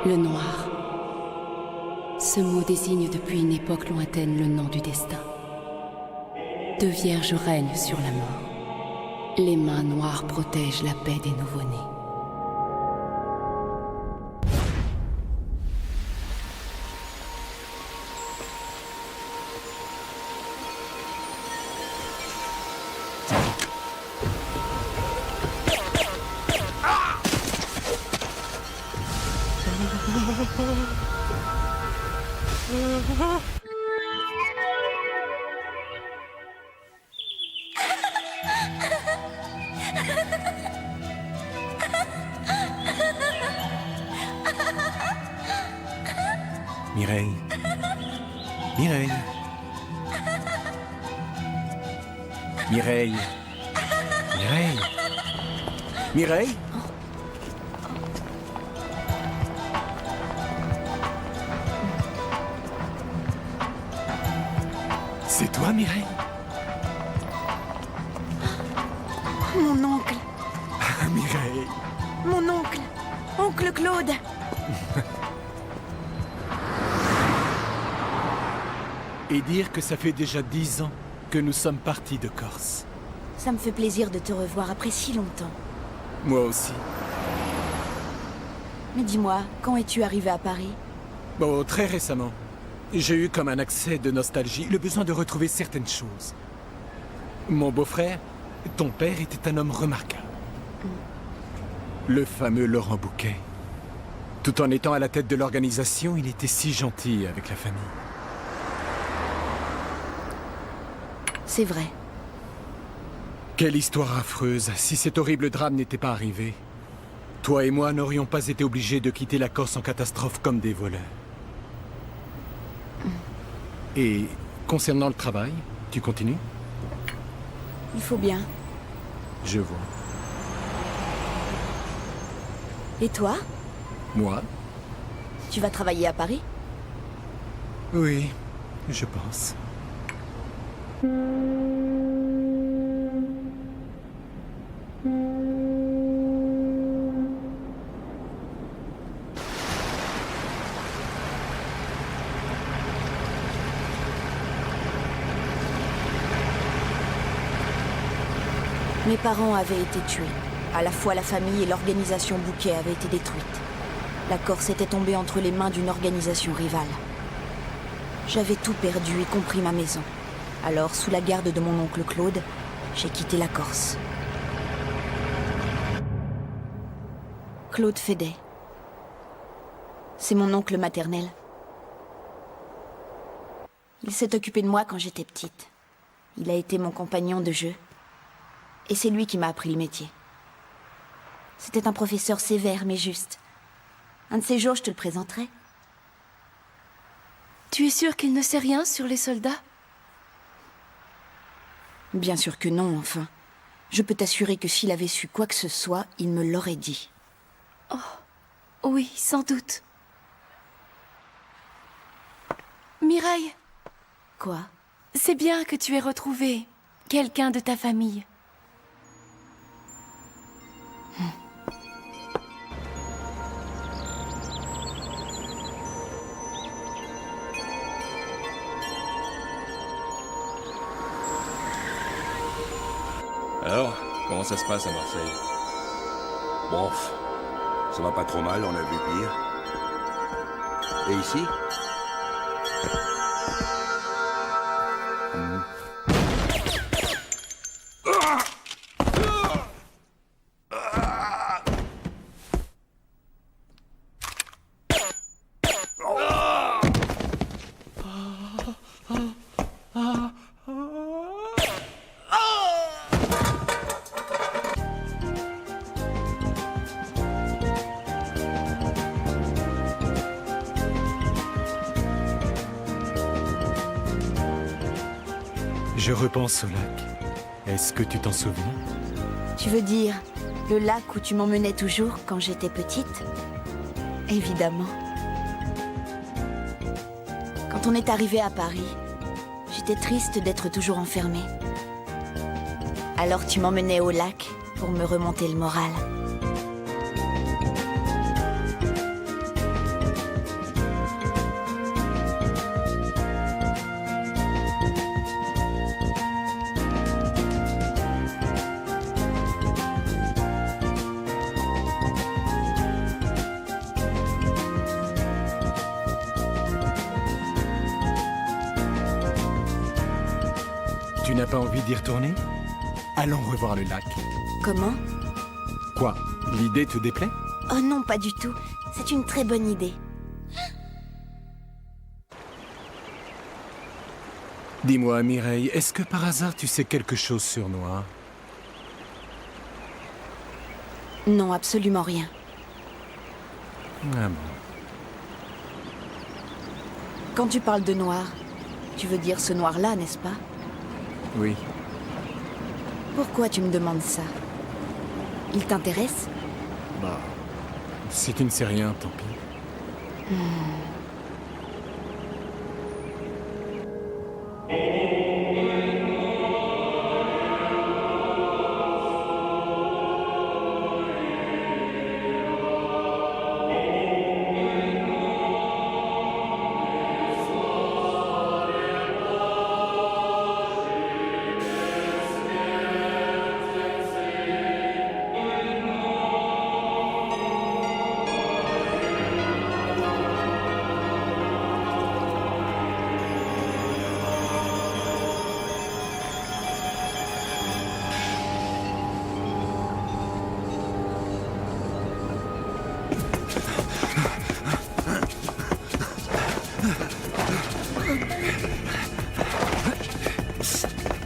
Le noir. Ce mot désigne depuis une époque lointaine le nom du destin. Deux vierges règnent sur la mort. Les mains noires protègent la paix des nouveau-nés. Mireille. Mireille. Mireille. Mireille. Mireille. C'est toi, Mireille? Mon oncle. Ah, Mireille. Mon oncle. Oncle Claude. Et dire que ça fait déjà 10 ans que nous sommes partis de Corse. Ça me fait plaisir de te revoir après si longtemps. Moi aussi. Mais dis-moi, quand es-tu arrivé à Paris? Bon, très récemment. J'ai eu comme un accès de nostalgie, le besoin de retrouver certaines choses. Mon beau-frère, ton père, était un homme remarquable. Le fameux Laurent Bouquet. Tout en étant à la tête de l'organisation, il était si gentil avec la famille. C'est vrai. Quelle histoire affreuse, si cet horrible drame n'était pas arrivé. Toi et moi n'aurions pas été obligés de quitter la Corse en catastrophe comme des voleurs. Et concernant le travail, tu continues? Il faut bien. Je vois. Et toi? Moi? Tu vas travailler à Paris? Oui, je pense. Mes parents avaient été tués. À la fois la famille et l'organisation Bouquet avaient été détruites. La Corse était tombée entre les mains d'une organisation rivale. J'avais tout perdu, y compris ma maison. Alors, sous la garde de mon oncle Claude, j'ai quitté la Corse. Claude Fédet. C'est mon oncle maternel. Il s'est occupé de moi quand j'étais petite. Il a été mon compagnon de jeu. Et c'est lui qui m'a appris le métier. C'était un professeur sévère mais juste. Un de ces jours, je te le présenterai. Tu es sûr qu'il ne sait rien sur les soldats? Bien sûr que non, enfin. Je peux t'assurer que s'il avait su quoi que ce soit, il me l'aurait dit. Oh, oui, sans doute. Mireille, Quoi? c'est bien que tu aies retrouvé quelqu'un de ta famille. Alors, comment ça se passe à Marseille? Bon, ça va pas trop mal, on a vu pire. Et ici? Je repense au lac. Est-ce que tu t'en souviens? Tu veux dire le lac où tu m'emmenais toujours quand j'étais petite? Évidemment. Quand on est arrivé à Paris, j'étais triste d'être toujours enfermée. Alors tu m'emmenais au lac pour me remonter le moral. n'as pas envie d'y retourner? Allons revoir le lac. Comment? Quoi? L'idée te déplaît? Oh non, pas du tout. C'est une très bonne idée. Dis-moi, Mireille, est-ce que par hasard tu sais quelque chose sur Noir? Non, absolument rien. Ah bon. Quand tu parles de noir, tu veux dire ce noir-là, n'est-ce pas? Oui. Pourquoi tu me demandes ça? Il t'intéresse? Bah... Si tu ne sais rien, tant pis.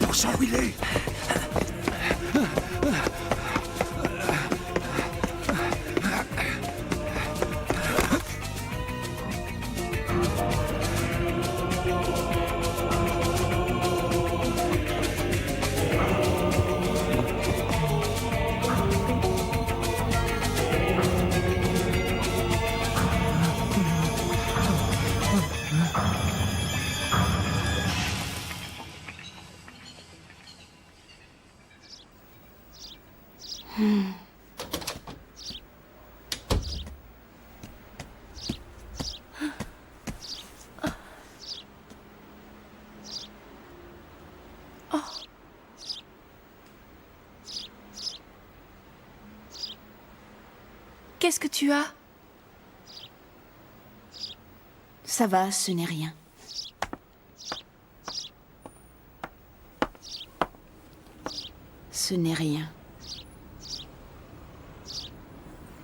Pour ça où il est. Qu'est-ce que tu as? Ça va, ce n'est rien. Ce n'est rien.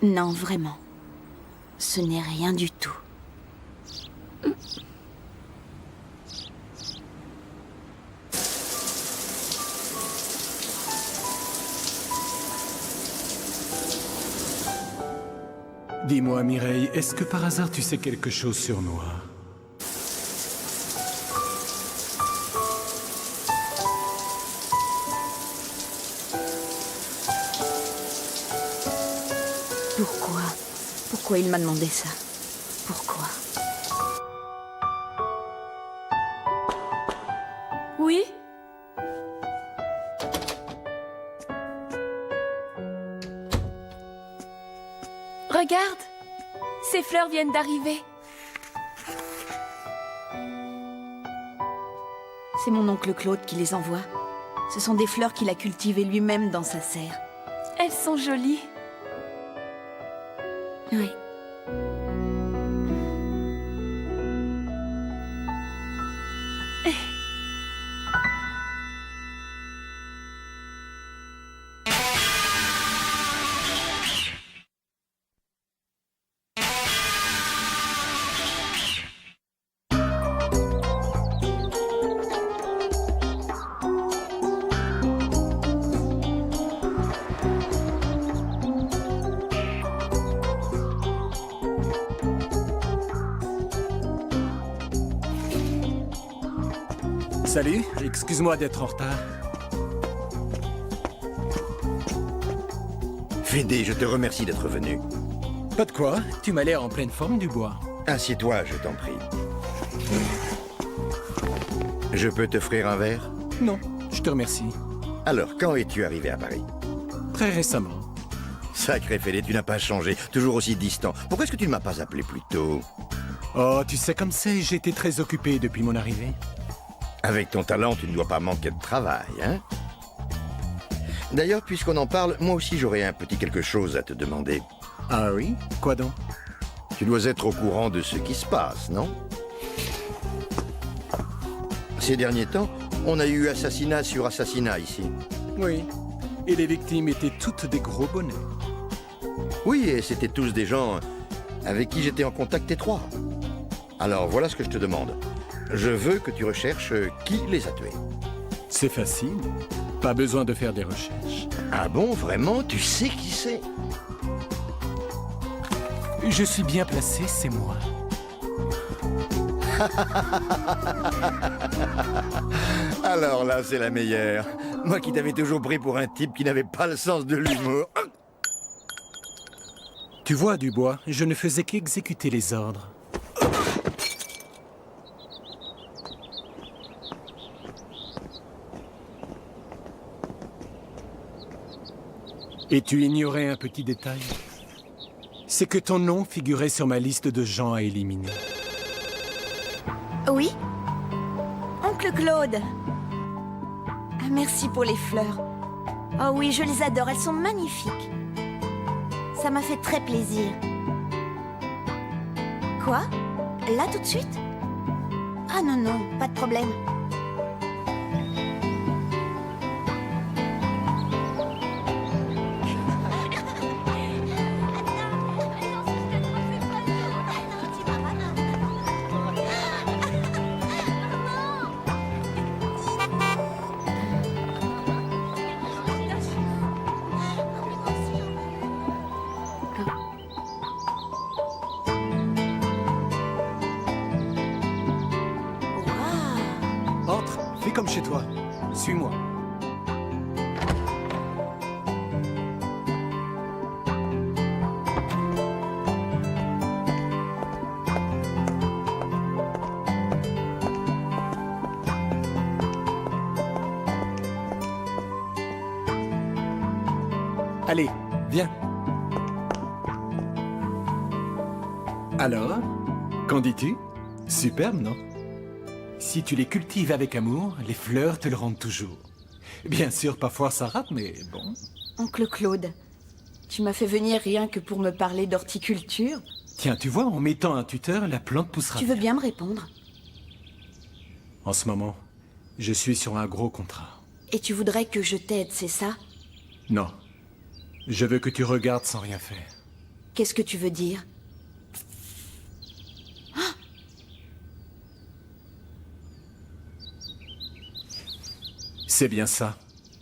Non, vraiment. Ce n'est rien du tout. Dis-moi, Mireille, est-ce que par hasard tu sais quelque chose sur Noir? Pourquoi? Pourquoi il m'a demandé ça? Pourquoi? Oui? Regarde! Ces fleurs viennent d'arriver. C'est mon oncle Claude qui les envoie. Ce sont des fleurs qu'il a cultivées lui-même dans sa serre. Elles sont jolies. Oui. Salut, excuse-moi d'être en retard. Fédé, je te remercie d'être venu. Pas de quoi, tu m'as l'air en pleine forme du bois. Assieds-toi, je t'en prie. Je peux t'offrir un verre? Non, je te remercie. Alors, quand es-tu arrivé à Paris? Très récemment. Sacré Fédé, tu n'as pas changé, toujours aussi distant. Pourquoi est-ce que tu ne m'as pas appelé plus tôt? Oh, tu sais comme c'est, j'ai été très occupé depuis mon arrivée. Avec ton talent, tu ne dois pas manquer de travail, hein? D'ailleurs, puisqu'on en parle, moi aussi j'aurais un petit quelque chose à te demander. Ah oui? Quoi donc? Tu dois être au courant de ce qui se passe, non? Ces derniers temps, On a eu assassinat sur assassinat ici. Oui. Et les victimes étaient toutes des gros bonnets. Oui, et c'était tous des gens avec qui j'étais en contact étroit. Alors voilà ce que je te demande. Je veux que tu recherches qui les a tués. C'est facile. Pas besoin de faire des recherches. Ah bon, vraiment? Tu sais qui c'est? Je suis bien placé, c'est moi. Alors là, c'est la meilleure. Moi qui t'avais toujours pris pour un type qui n'avait pas le sens de l'humour. Tu vois, Dubois, je ne faisais qu'exécuter les ordres. Et tu ignorais un petit détail? C'est que ton nom figurait sur ma liste de gens à éliminer. Oui? Oncle Claude. Ah, merci pour les fleurs. Oh oui, je les adore, elles sont magnifiques. Ça m'a fait très plaisir. Quoi? Là tout de suite? Ah non, non, pas de problème. Entre, fais comme chez toi. Suis-moi. Allez, viens. Alors, qu'en dis-tu? Superbe, non? Si tu les cultives avec amour, les fleurs te le rendent toujours. Bien sûr, parfois ça rate, mais bon. Oncle Claude, tu m'as fait venir rien que pour me parler d'horticulture. Tiens, tu vois, en mettant un tuteur, la plante poussera. Tu veux bien me répondre? En ce moment, je suis sur un gros contrat. Et tu voudrais que je t'aide, c'est ça? Non. Je veux que tu regardes sans rien faire. Qu'est-ce que tu veux dire? C'est bien ça.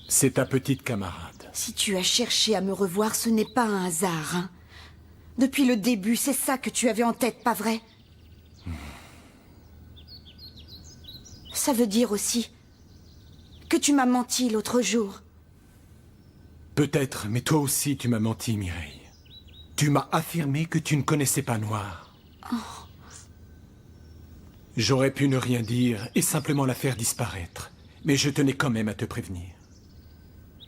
C'est ta petite camarade. Si tu as cherché à me revoir, ce n'est pas un hasard, hein? Depuis le début, c'est ça que tu avais en tête, pas vrai? Ça veut dire aussi que tu m'as menti l'autre jour. Peut-être, mais toi aussi tu m'as menti, Mireille. Tu m'as affirmé que tu ne connaissais pas Noir. J'aurais pu ne rien dire et simplement la faire disparaître. Mais je tenais quand même à te prévenir.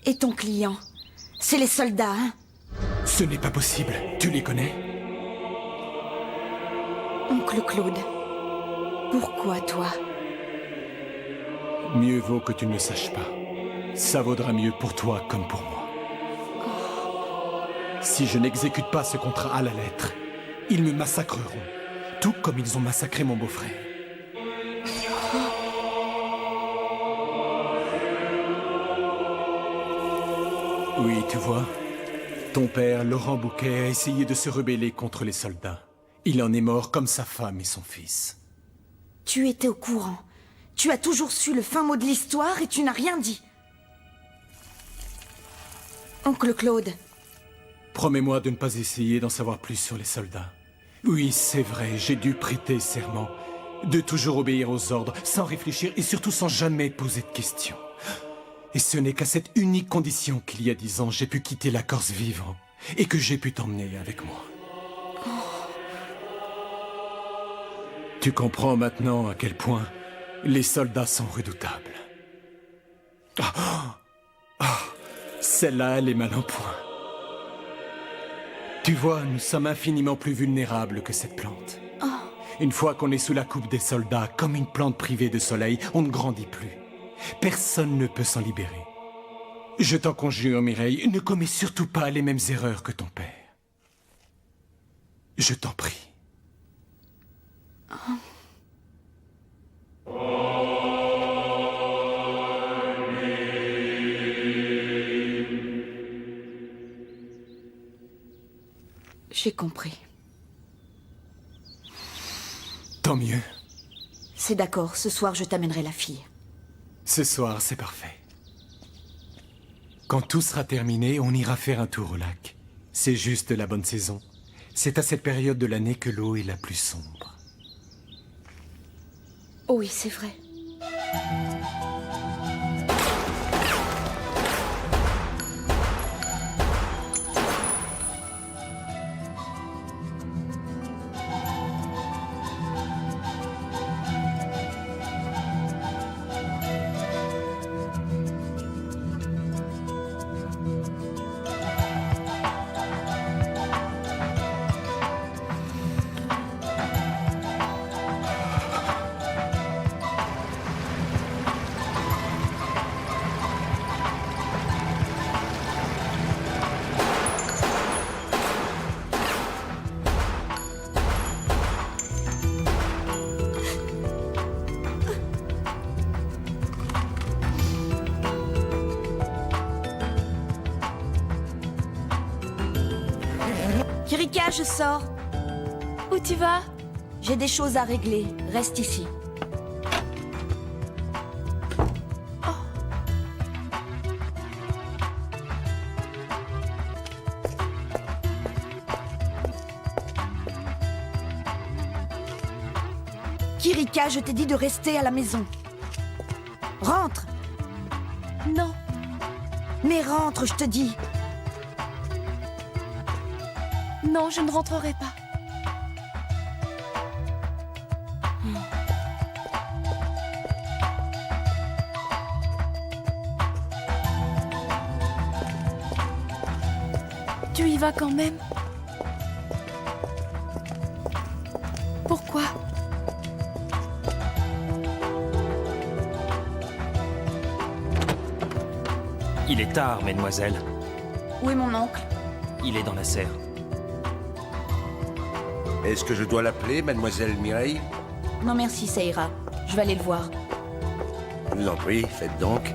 Et ton client? C'est les soldats, hein? Ce n'est pas possible. Tu les connais? Oncle Claude, pourquoi toi? Mieux vaut que tu ne le saches pas. Ça vaudra mieux pour toi comme pour moi. Si je n'exécute pas ce contrat à la lettre, ils me massacreront. Tout comme ils ont massacré mon beau-frère. Oui, tu vois, ton père, Laurent Bouquet, a essayé de se rebeller contre les soldats. Il en est mort comme sa femme et son fils. Tu étais au courant. Tu as toujours su le fin mot de l'histoire et tu n'as rien dit. Oncle Claude. Promets-moi de ne pas essayer d'en savoir plus sur les soldats. Oui, c'est vrai, j'ai dû prêter serment. De toujours obéir aux ordres, sans réfléchir et surtout sans jamais poser de questions. Et ce n'est qu'à cette unique condition qu'il y a 10 ans, j'ai pu quitter la Corse vivant et que j'ai pu t'emmener avec moi. Tu comprends maintenant à quel point les soldats sont redoutables. Celle-là, elle est mal en point. Tu vois, nous sommes infiniment plus vulnérables que cette plante. Une fois qu'on est sous la coupe des soldats, comme une plante privée de soleil, on ne grandit plus. Personne ne peut s'en libérer. Je t'en conjure, Mireille, ne commets surtout pas les mêmes erreurs que ton père. Je t'en prie. J'ai compris. Tant mieux. C'est d'accord, ce soir je t'amènerai la fille. Ce soir, c'est parfait. Quand tout sera terminé, on ira faire un tour au lac. C'est juste la bonne saison. C'est à cette période de l'année que l'eau est la plus sombre. Oh oui, c'est vrai. Kirika, je sors. Où tu vas? J'ai des choses à régler. Reste ici. Kirika, je t'ai dit de rester à la maison. Rentre. Non. Mais rentre, je te dis. Non, je ne rentrerai pas. Tu y vas quand même? Pourquoi? Il est tard, mademoiselle. Où est mon oncle? Il est dans la serre. Est-ce que je dois l'appeler, mademoiselle Mireille? Non merci, ça ira. Je vais aller le voir. Je vous en prie, faites donc.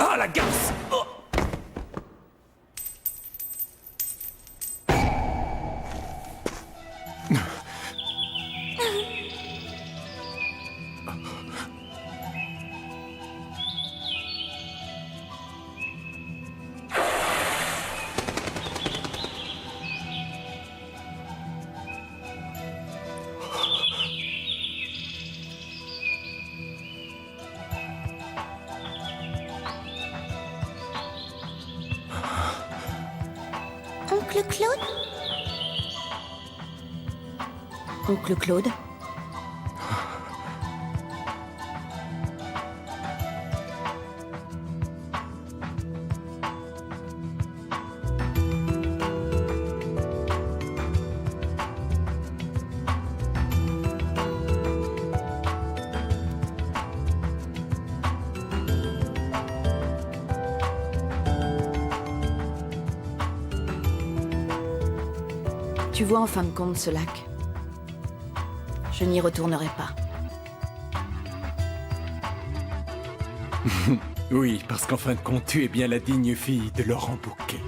Ah, la garce! Oh. Oncle Claude? Oncle Claude? Tu vois en fin de compte ce lac? Je n'y retournerai pas. Oui, parce qu'en fin de compte, tu es bien la digne fille de Laurent Bouquet.